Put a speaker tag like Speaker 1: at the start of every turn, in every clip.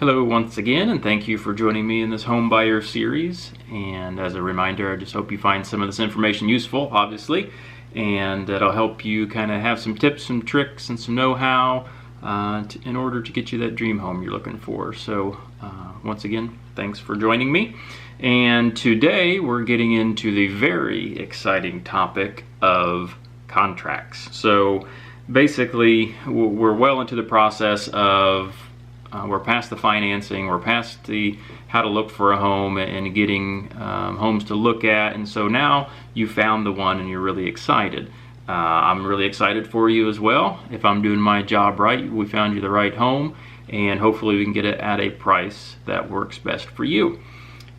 Speaker 1: Hello once again, and thank you for joining me in this home buyer series. And as a reminder, I just hope you find some of this information useful, obviously, and that'll help you kind of have some tips, some tricks, and some know-how in order to get you that dream home you're looking for. So once again, thanks for joining me. And today we're getting into the very exciting topic of contracts. So basically, we're well into the process of we're past the financing, we're past the how to look for a home and getting homes to look at, and so now you found the one and you're really excited. I'm really excited for you as well. If I'm doing my job right, we found you the right home, and hopefully we can get it at a price that works best for you.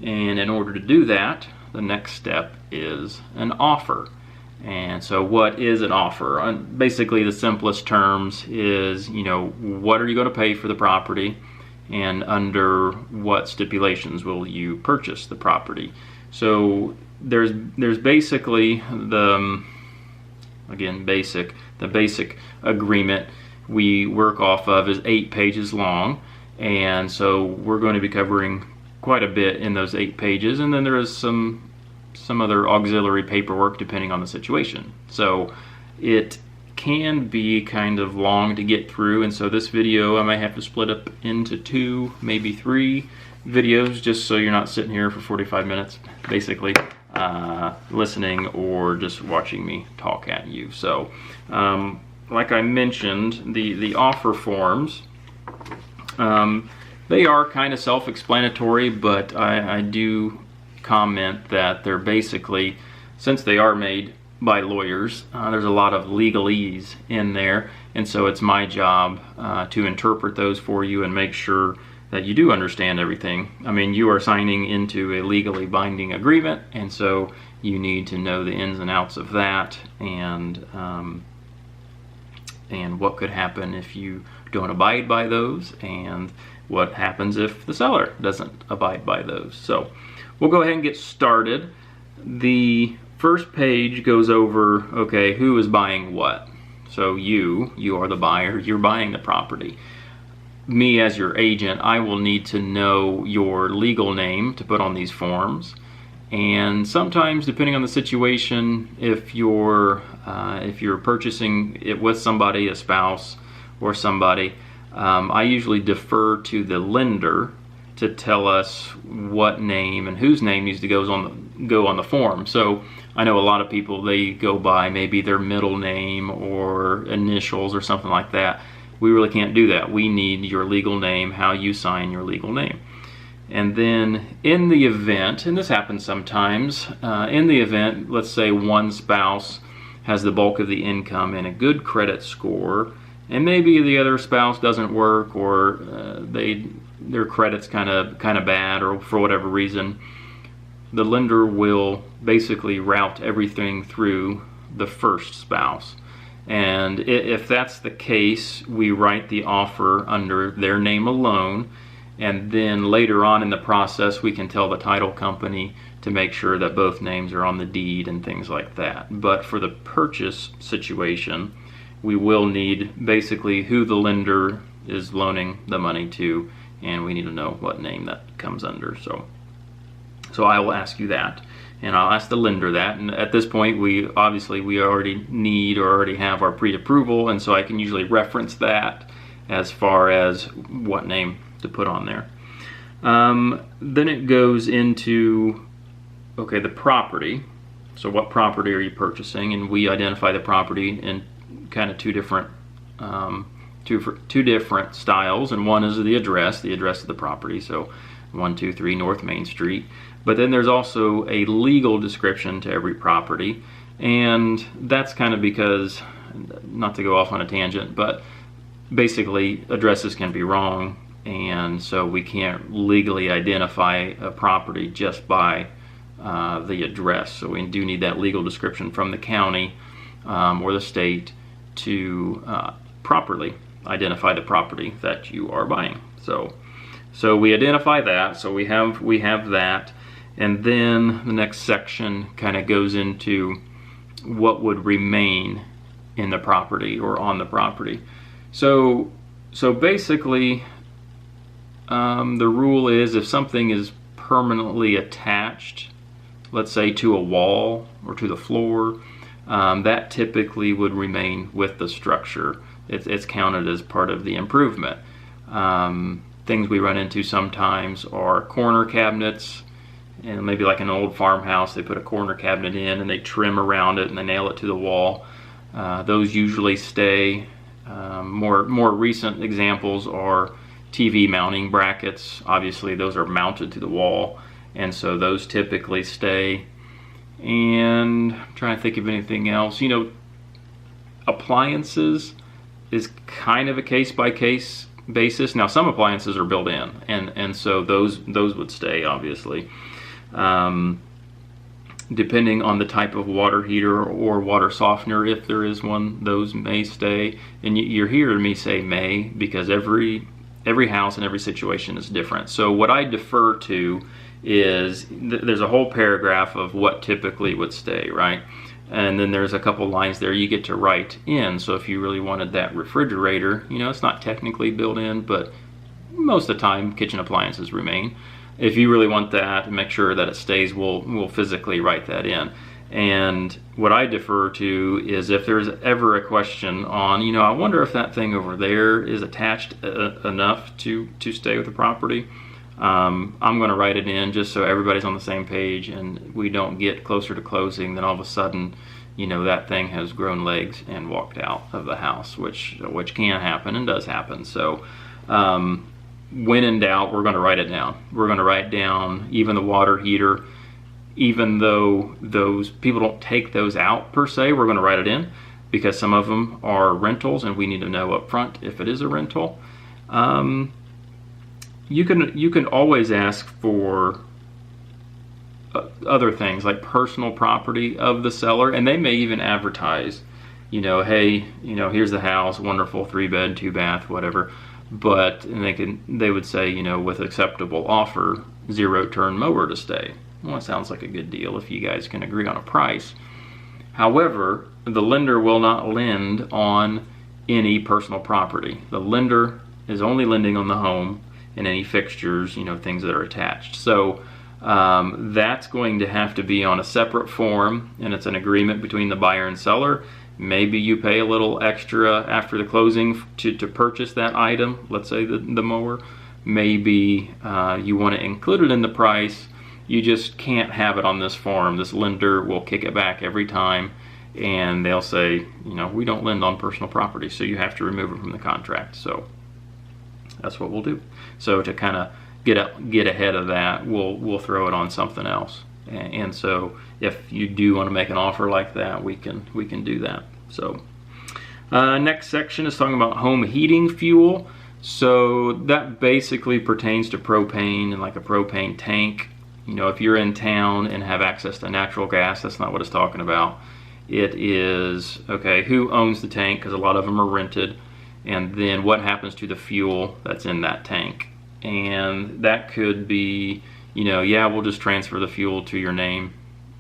Speaker 1: And in order to do that, the next step is an offer. And so what is an offer? Basically, the simplest terms is, what are you going to pay for the property, and under what stipulations will you purchase the property? So there's basically the basic agreement we work off of is 8 pages long, and so we're going to be covering quite a bit in those 8 pages, and then there is some other auxiliary paperwork depending on the situation. So it can be kind of long to get through, and so this video I might have to split up into 2, maybe 3 videos, just so you're not sitting here for 45 minutes basically listening or just watching me talk at you. So like I mentioned, the offer forms, they are kind of self-explanatory, but I do comment that they're basically, since they are made by lawyers, there's a lot of legalese in there, and so it's my job to interpret those for you and make sure that you do understand everything. I mean, you are signing into a legally binding agreement, and so you need to know the ins and outs of that, and what could happen if you don't abide by those, and what happens if the seller doesn't abide by those. So we'll go ahead and get started. The first page goes over, okay, who is buying what? So you are the buyer, you're buying the property. Me as your agent, I will need to know your legal name to put on these forms. And sometimes, depending on the situation, if you're purchasing it with somebody, a spouse or somebody, I usually defer to the lender to tell us what name and whose name needs to go on the form. So I know a lot of people, they go by maybe their middle name or initials or something like that. We really can't do that. We need your legal name, how you sign your legal name. And then in the event, and this happens sometimes, in the event, let's say one spouse has the bulk of the income and a good credit score, and maybe the other spouse doesn't work, or their credit's kind of bad, or for whatever reason, the lender will basically route everything through the first spouse. And if that's the case, we write the offer under their name alone, and then later on in the process we can tell the title company to make sure that both names are on the deed and things like that. But for the purchase situation, we will need basically who the lender is loaning the money to, and we need to know what name that comes under. So I will ask you that, and I'll ask the lender that, and at this point we already need or already have our pre-approval, and so I can usually reference that as far as what name to put on there. Then it goes into, okay, the property. So what property are you purchasing? And we identify the property in kind of two different styles, and one is the address of the property, so 123 North Main Street. But then there's also a legal description to every property, and that's kind of because, not to go off on a tangent, but basically addresses can be wrong, and so we can't legally identify a property just by the address. So we do need that legal description from the county or the state to properly identify the property that you are buying. So we identify that. So we have that, and then the next section kind of goes into what would remain in the property or on the property. So basically, the rule is if something is permanently attached, let's say to a wall or to the floor, that typically would remain with the structure. It's counted as part of the improvement. Things we run into sometimes are corner cabinets, and maybe like an old farmhouse, they put a corner cabinet in and they trim around it and they nail it to the wall. Those usually stay. More recent examples are TV mounting brackets. Obviously those are mounted to the wall, and so those typically stay. And I'm trying to think of anything else. Appliances is kind of a case-by-case basis. Now some appliances are built in, and so those would stay, obviously. Depending on the type of water heater or water softener, if there is one, those may stay. And you're hearing me say may because every house and every situation is different. So what I defer to is there's a whole paragraph of what typically would stay, right? And then there's a couple lines there you get to write in. So if you really wanted that refrigerator, it's not technically built in, but most of the time kitchen appliances remain. If you really want that, make sure that it stays, we'll physically write that in. And what I defer to is if there's ever a question on, I wonder if that thing over there is attached enough to stay with the property. I'm going to write it in just so everybody's on the same page and we don't get closer to closing, then all of a sudden, that thing has grown legs and walked out of the house, which can happen and does happen. So when in doubt, we're going to write it down. We're going to write down even the water heater, even though those people don't take those out per se, we're going to write it in because some of them are rentals and we need to know up front if it is a rental. You can always ask for other things like personal property of the seller, and they may even advertise, hey, here's the house, wonderful 3-bed, 2-bath, whatever. But they would say, with acceptable offer, 0-turn mower to stay. Well, it sounds like a good deal if you guys can agree on a price. However, the lender will not lend on any personal property. The lender is only lending on the home and any fixtures, things that are attached. So that's going to have to be on a separate form, and it's an agreement between the buyer and seller. Maybe you pay a little extra after the closing to purchase that item, let's say the mower. Maybe you want to include it in the price. You just can't have it on this form. This lender will kick it back every time, and they'll say, we don't lend on personal property, so you have to remove it from the contract. So that's what we'll do. So to kind of get ahead of that, we'll throw it on something else. And so if you do want to make an offer like that, we can do that. So next section is talking about home heating fuel. So that basically pertains to propane and like a propane tank. If you're in town and have access to natural gas, that's not what it's talking about. It is, okay, who owns the tank, because a lot of them are rented, and then what happens to the fuel that's in that tank. And that could be, yeah, we'll just transfer the fuel to your name.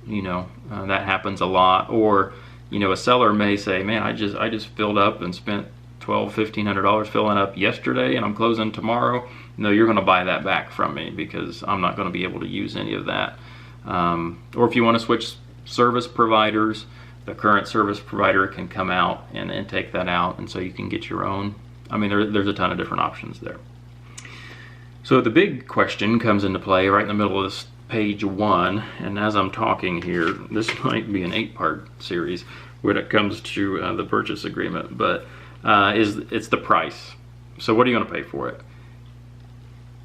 Speaker 1: That happens a lot. Or, a seller may say, man, I just filled up and spent $1,200-$1,500 filling up yesterday and I'm closing tomorrow. No, you're going to buy that back from me because I'm not going to be able to use any of that. Or if you want to switch service providers, the current service provider can come out and take that out, and so you can get your own. I mean, there's a ton of different options there. So the big question comes into play right in the middle of this page 1, and as I'm talking here, this might be an 8-part series when it comes to the purchase agreement, but it's the price. So what are you going to pay for it?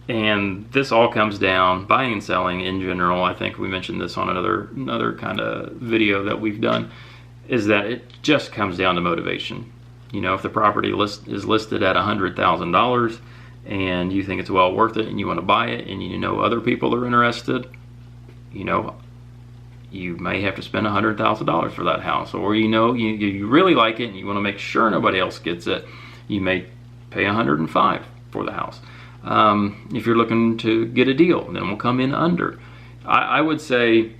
Speaker 1: And this all comes down, buying and selling in general, I think we mentioned this on another kind of video that we've done, is that it just comes down to motivation. If the property is listed at $100,000 and you think it's well worth it and you want to buy it and other people are interested, you may have to spend $100,000 for that house. Or you really like it and you want to make sure nobody else gets it, you may pay $105,000 for the house. If you're looking to get a deal, then we'll come in under. I would say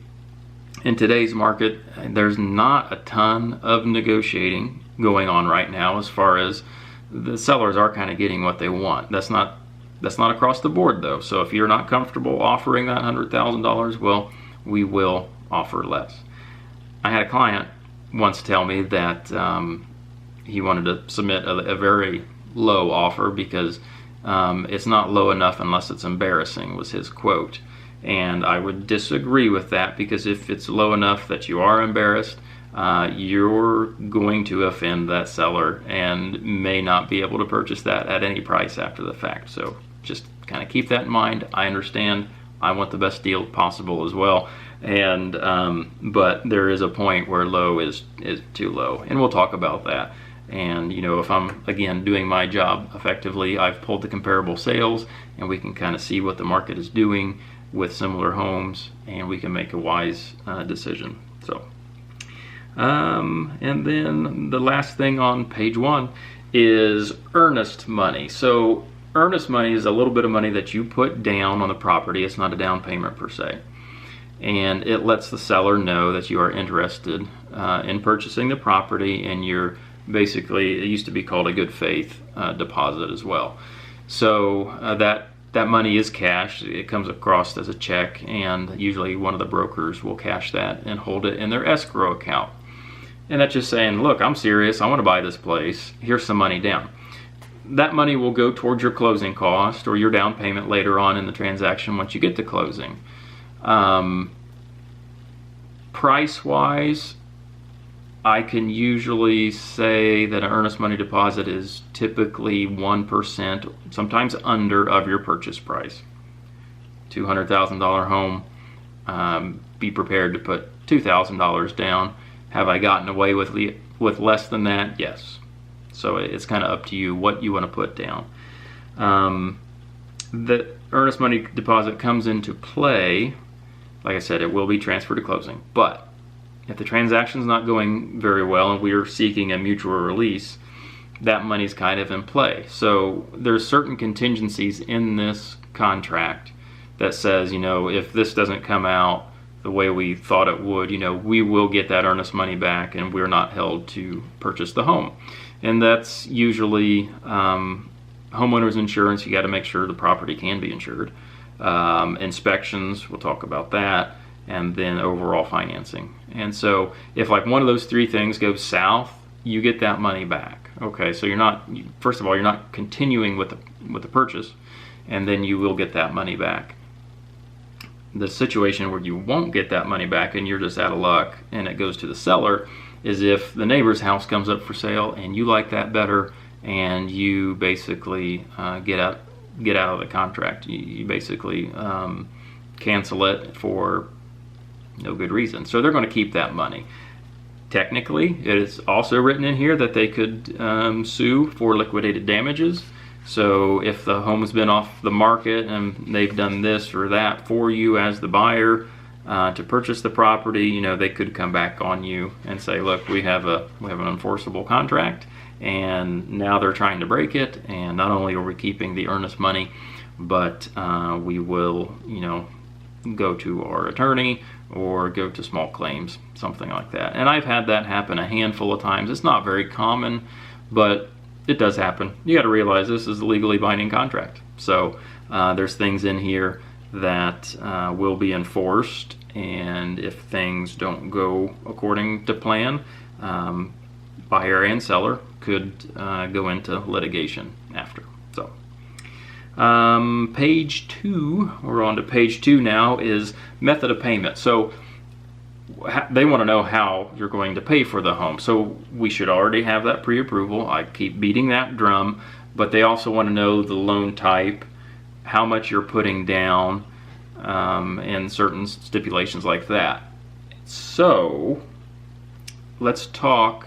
Speaker 1: in today's market, there's not a ton of negotiating going on right now, as far as the sellers are kind of getting what they want. That's not That's not across the board though. So if you're not comfortable offering that $100,000, well, we will offer less. I had a client once tell me that he wanted to submit a very low offer because it's not low enough unless it's embarrassing, was his quote. And I would disagree with that, because if it's low enough that you are embarrassed, you're going to offend that seller and may not be able to purchase that at any price after the fact. So just kind of keep that in mind. I understand. I want the best deal possible as well. And but there is a point where low is too low, and we'll talk about that. And if I'm again doing my job effectively, I've pulled the comparable sales, and we can kind of see what the market is doing with similar homes, and we can make a wise decision. So and then the last thing on page 1 is earnest money. So earnest money is a little bit of money that you put down on the property. It's not a down payment per se, and it lets the seller know that you are interested in purchasing the property, and you're basically, it used to be called a good faith deposit as well. So that money is cash. It comes across as a check, and usually one of the brokers will cash that and hold it in their escrow account. And that's just saying, look, I'm serious, I want to buy this place, here's some money down. That money will go towards your closing cost or your down payment later on in the transaction once you get to closing. Price-wise, I can usually say that an earnest money deposit is typically 1%, sometimes under, of your purchase price. $200,000 home, be prepared to put $2,000 down. Have I gotten away with less than that? Yes. So it's kind of up to you what you want to put down. The earnest money deposit comes into play, like I said, it will be transferred to closing. But if the transaction's not going very well and we are seeking a mutual release, that money's kind of in play. So there's certain contingencies in this contract that says, if this doesn't come out the way we thought it would, we will get that earnest money back, and we're not held to purchase the home. And that's usually homeowners insurance. You got to make sure the property can be insured. Inspections, we'll talk about that, and then overall financing. And so if like one of those three things goes south, you get that money back. Okay, so first of all, you're not continuing with the purchase, and then you will get that money back. The situation where you won't get that money back and you're just out of luck and it goes to the seller is if the neighbor's house comes up for sale and you like that better, and you basically get out of the contract. You basically cancel it for no good reason. So they're going to keep that money. Technically, it is also written in here that they could sue for liquidated damages. So if the home has been off the market and they've done this or that for you as the buyer to purchase the property, they could come back on you and say, look, we have an enforceable contract, and now they're trying to break it, and not only are we keeping the earnest money, but we will, go to our attorney or go to small claims, something like that. And I've had that happen a handful of times. It's not very common, but it does happen. You got to realize this is a legally binding contract. So there's things in here that will be enforced, and if things don't go according to plan, buyer and seller could go into litigation after. So page 2, we're on to page 2 now, is method of payment. So they want to know how you're going to pay for the home. So we should already have that pre-approval. I keep beating that drum, but they also want to know the loan type, how much you're putting down, and certain stipulations like that. So let's talk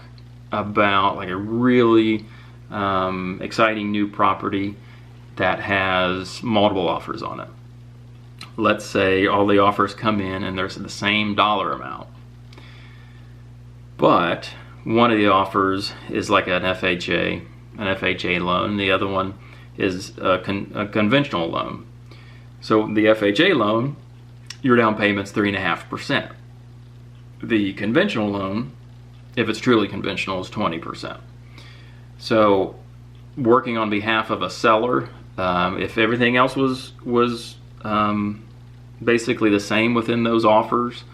Speaker 1: about like a really exciting new property that has multiple offers on it. Let's say all the offers come in and there's the same dollar amount, but one of the offers is like an FHA loan, the other one is a conventional loan. So the FHA loan, your down payment's 3.5%. The conventional loan, if it's truly conventional, is 20%. So working on behalf of a seller, If everything else was basically the same within those offers,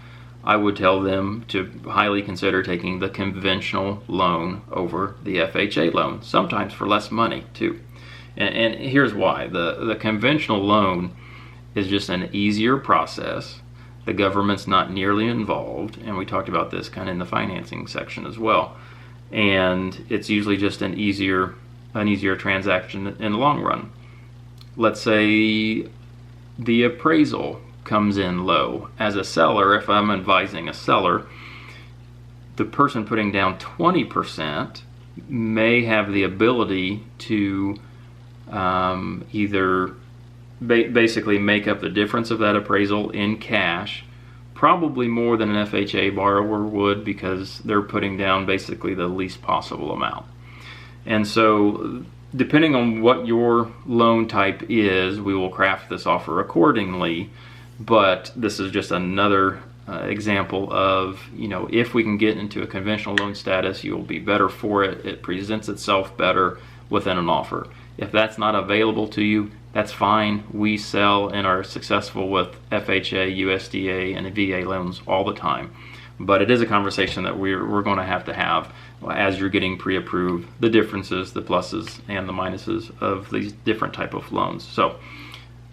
Speaker 1: I would tell them to highly consider taking the conventional loan over the FHA loan, sometimes for less money too. And here's why. The conventional loan is just an easier process. The government's not nearly involved, and we talked about this kind of in the financing section as well. And it's usually just an easier transaction in the long run. Let's say the appraisal comes in low. As a seller, if I'm advising a seller, the person putting down 20% may have the ability to either basically make up the difference of that appraisal in cash, probably more than an FHA borrower would, because they're putting down basically the least possible amount. And so depending on what your loan type is, we will craft this offer accordingly. But this is just another example of, if we can get into a conventional loan status, you'll be better for it. It presents itself better within an offer. If that's not available to you, that's fine. We sell and are successful with FHA, USDA, and VA loans all the time. But it is a conversation that we're going to have as you're getting pre-approved, the differences, the pluses and the minuses of these different type of loans. So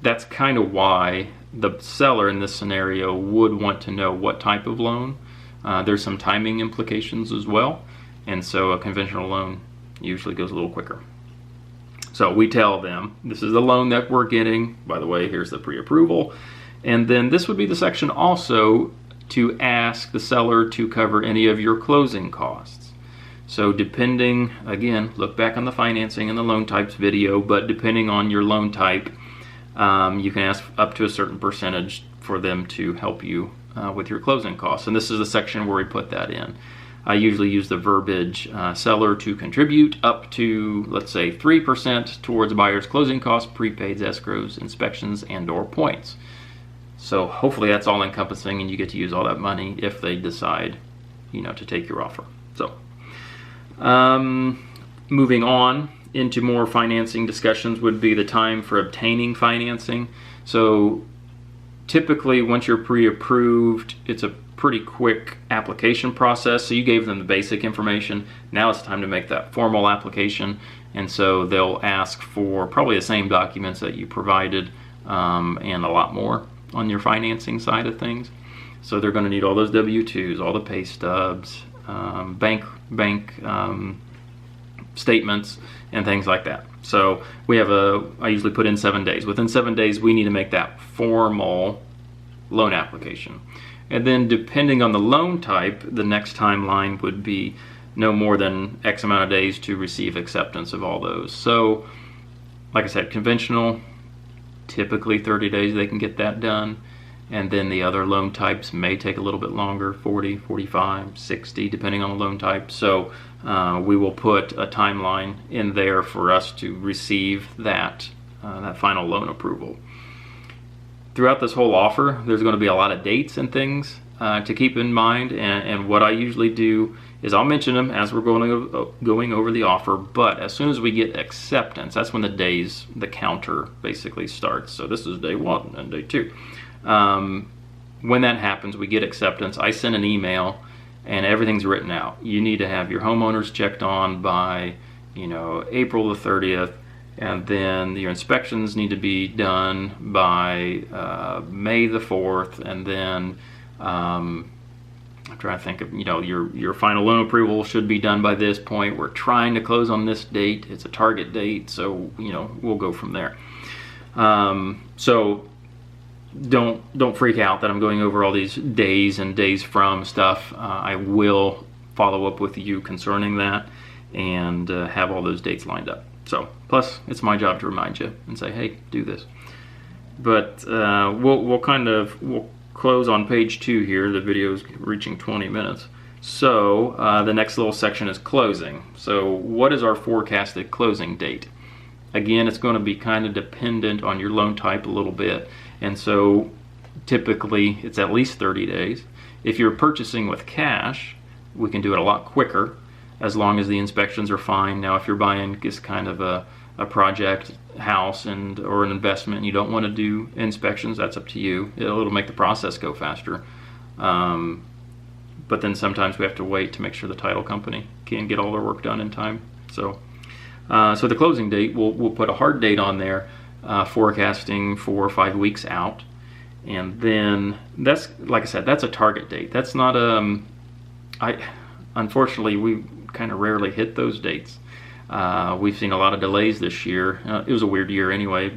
Speaker 1: that's kind of why the seller in this scenario would want to know what type of loan. There's some timing implications as well, and so a conventional loan usually goes a little quicker. So we tell them, this is the loan that we're getting. By the way, here's the pre-approval. And then this would be the section also to ask the seller to cover any of your closing costs. So depending, again, look back on the financing and the loan types video, but depending on your loan type, you can ask up to a certain percentage for them to help you with your closing costs. And this is the section where we put that in. I usually use the verbiage, seller to contribute up to, let's say, 3% towards buyer's closing costs, prepaids, escrows, inspections, and/or points. So hopefully that's all encompassing and you get to use all that money if they decide, to take your offer. So moving on into more financing discussions would be the time for obtaining financing. So typically once you're pre-approved, it's a pretty quick application process. So you gave them the basic information. Now it's time to make that formal application, and so they'll ask for probably the same documents that you provided and a lot more on your financing side of things. So they're going to need all those W-2s, all the pay stubs, bank statements, and things like that. So we have I usually put in 7 days. Within 7 days, we need to make that formal loan application. And then depending on the loan type, the next timeline would be no more than X amount of days to receive acceptance of all those. So like I said, conventional, typically 30 days they can get that done. And then the other loan types may take a little bit longer, 40, 45, 60, depending on the loan type. So we will put a timeline in there for us to receive that final loan approval. Throughout this whole offer, there's going to be a lot of dates and things to keep in mind. And what I usually do is I'll mention them as we're going over the offer. But as soon as we get acceptance, that's when the counter basically starts. So this is day 1 and day 2. When that happens, we get acceptance. I send an email and everything's written out. You need to have your homeowners checked on by, April the 30th. And then your inspections need to be done by May the 4th. And then I'm trying to think of, your final loan approval should be done by this point. We're trying to close on this date. It's a target date. So, we'll go from there. So don't freak out that I'm going over all these days and days from stuff. I will follow up with you concerning that and have all those dates lined up. So, plus it's my job to remind you and say, hey, do this. But we'll close on page 2 here. The video's reaching 20 minutes. So the next little section is closing. So what is our forecasted closing date? Again, it's going to be kind of dependent on your loan type a little bit. And so typically it's at least 30 days. If you're purchasing with cash, we can do it a lot quicker as long as the inspections are fine. Now, if you're buying just kind of a project house or an investment and you don't want to do inspections, that's up to you. It'll make the process go faster. But then sometimes we have to wait to make sure the title company can get all their work done in time. So the closing date, we'll put a hard date on there, forecasting 4 or 5 weeks out. And then that's, like I said, that's a target date. That's not unfortunately, we kind of rarely hit those dates. We've seen a lot of delays this year. It was a weird year anyway,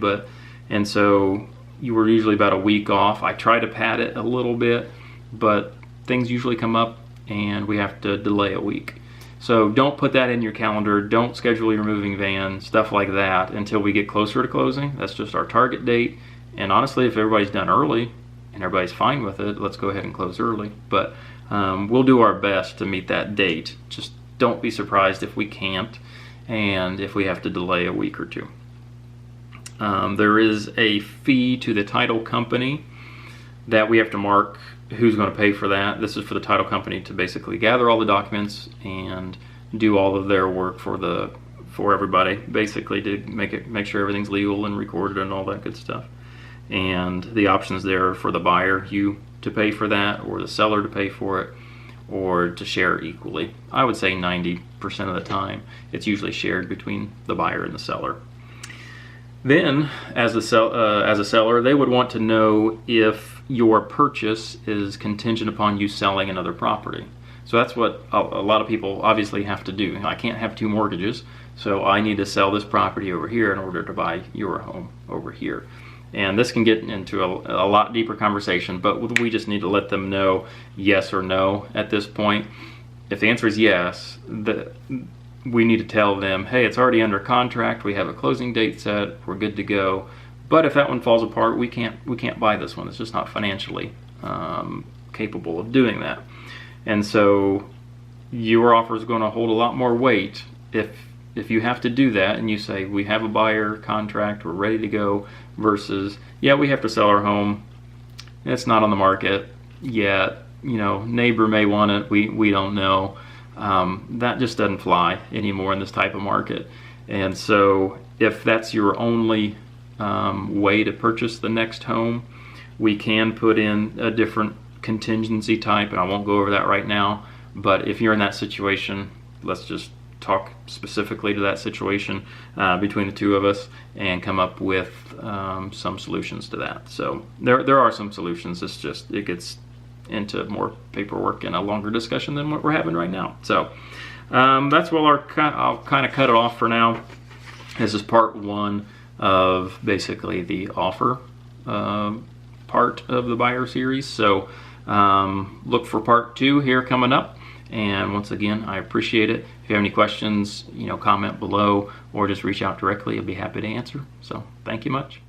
Speaker 1: and so you were usually about a week off. I try to pad it a little bit, but things usually come up and we have to delay a week. So don't put that in your calendar. Don't schedule your moving van, stuff like that, until we get closer to closing. That's just our target date. And honestly, if everybody's done early and everybody's fine with it, let's go ahead and close early. But we'll do our best to meet that date. Just don't be surprised if we can't, and if we have to delay a week or two. There is a fee to the title company that we have to mark who's going to pay for that. This is for the title company to basically gather all the documents and do all of their work for everybody, basically to make sure everything's legal and recorded and all that good stuff. And the options there are for the buyer, you to pay for that, or the seller to pay for it, or to share equally. I would say 90% of the time it's usually shared between the buyer and the seller. Then, as a seller, they would want to know if your purchase is contingent upon you selling another property. So that's what a lot of people obviously have to do. I can't have 2 mortgages, so I need to sell this property over here in order to buy your home over here. And this can get into a lot deeper conversation, but we just need to let them know yes or no at this point. If the answer is yes, we need to tell them, hey, it's already under contract, we have a closing date set, we're good to go. But if that one falls apart, we can't buy this one. It's just not financially capable of doing that. And so your offer is going to hold a lot more weight if you have to do that and you say, we have a buyer contract, we're ready to go, versus, yeah, we have to sell our home, it's not on the market yet, neighbor may want it, we don't know. That just doesn't fly anymore in this type of market. And so if that's your only way to purchase the next home, we can put in a different contingency type, and I won't go over that right now. But if you're in that situation, let's just talk specifically to that situation between the two of us and come up with some solutions to that. So there are some solutions. It gets into more paperwork and a longer discussion than what we're having right now. So that's what I'll kind of cut it off for now. This is part 1 of basically the offer part of the buyer series. So look for part 2 here coming up. And once again, I appreciate it. If you have any questions, comment below or just reach out directly. I'll be happy to answer. So thank you much.